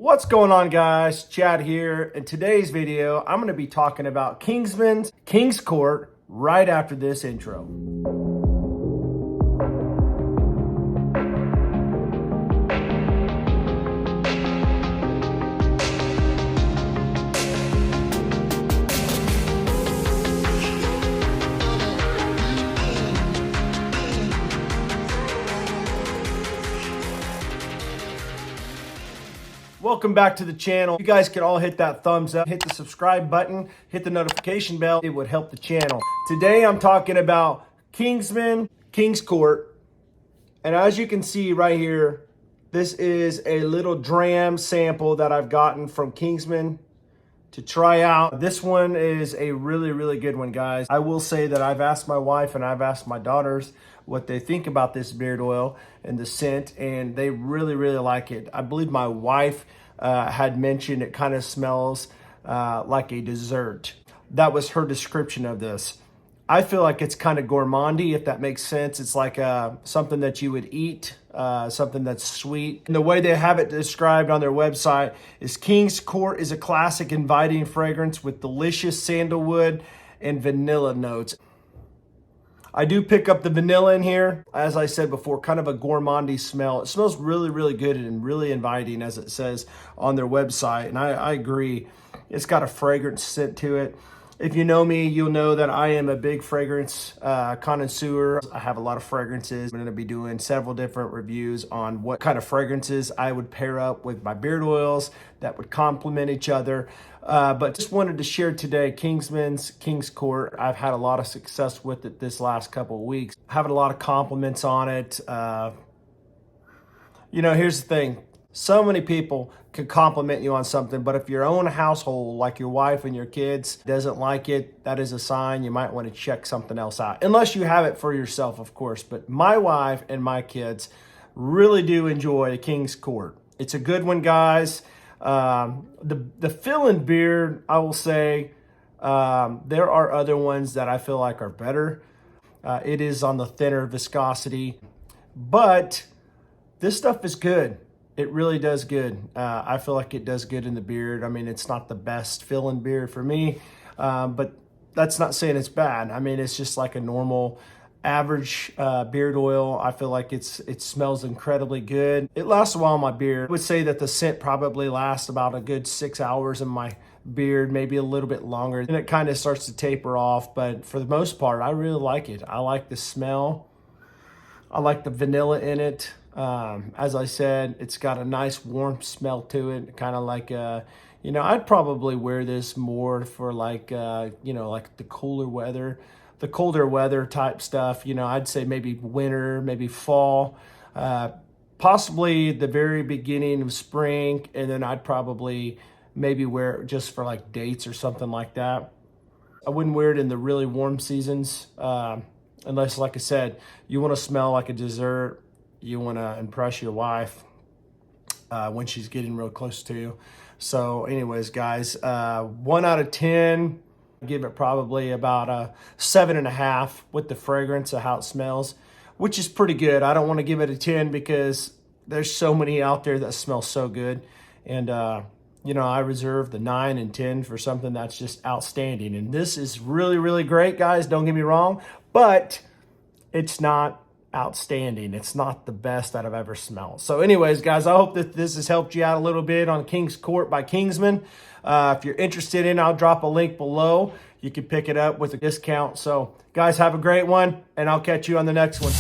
What's going on, guys? Chad here. In today's video, I'm going to be talking about Kingsman's King's Court right after this intro. Welcome back to the channel. You guys can all hit that thumbs up, hit the subscribe button, hit the notification bell. It would help the channel. Today I'm talking about Kingsman, King's Court. And as you can see right here, this is a little dram sample that I've gotten from Kingsman to try out. This one is a really good one, guys. I will say that I've asked my wife and I've asked my daughters what they think about this beard oil and the scent, and they really like it. I believe my wife had mentioned it kind of smells like a dessert. That was her description of this. I feel like it's kind of gourmandy, if that makes sense. It's like something that you would eat, something that's sweet. And the way they have it described on their website is King's Court is a classic inviting fragrance with delicious sandalwood and vanilla notes. I do pick up the vanilla in here. As I said before, kind of a gourmandy smell. It smells really good and really inviting, as it says on their website. And I agree. It's got a fragrance scent to it. If you know me, you'll know that I am a big fragrance connoisseur. I have a lot of fragrances. I'm going to be doing several different reviews on what kind of fragrances I would pair up with my beard oils that would complement each other. But just wanted to share today Kingsman's King's Court. I've had a lot of success with it this last couple of weeks. Having a lot of compliments on it. You know, here's the thing. So many people can compliment you on something, but if your own household, like your wife and your kids, doesn't like it, that is a sign you might want to check something else out. Unless you have it for yourself, of course. But my wife and my kids really do enjoy King's Court. It's a good one, guys. The fill-in beard, I will say, there are other ones that I feel like are better. It is on the thinner viscosity, but this stuff is good. It really does good. I feel like it does good in the beard. I mean, it's not the best fill-in beard for me, but that's not saying it's bad. I mean, it's just like a normal average beard oil. I feel like it smells incredibly good. It lasts a while on my beard. I would say that the scent probably lasts about a good 6 hours in my beard, maybe a little bit longer. And it kind of starts to taper off, but for the most part, I really like it. I like the smell. I like the vanilla in it. As I said, it's got a nice warm smell to it, kind of like, you know, I'd probably wear this more for like, you know, like the colder weather type stuff. You know, I'd say maybe winter, maybe fall, possibly the very beginning of spring. And then I'd probably maybe wear it just for like dates or something like that. I wouldn't wear it in the really warm seasons, unless, like I said, you want to smell like a dessert. You want to impress your wife when she's getting real close to you. So anyways, guys, 1 out of 10, I give it probably about a 7.5 with the fragrance of how it smells, which is pretty good. I don't want to give it a 10 because there's so many out there that smell so good. And, you know, I reserve the 9 and 10 for something that's just outstanding. And this is really great, guys. Don't get me wrong, but it's not outstanding. It's not the best that I've ever smelled. So anyways, guys, I hope that this has helped you out a little bit on King's Court by Kingsman. If you're interested in, I'll drop a link below. You can pick it up with a discount. So guys, have a great one, and I'll catch you on the next one.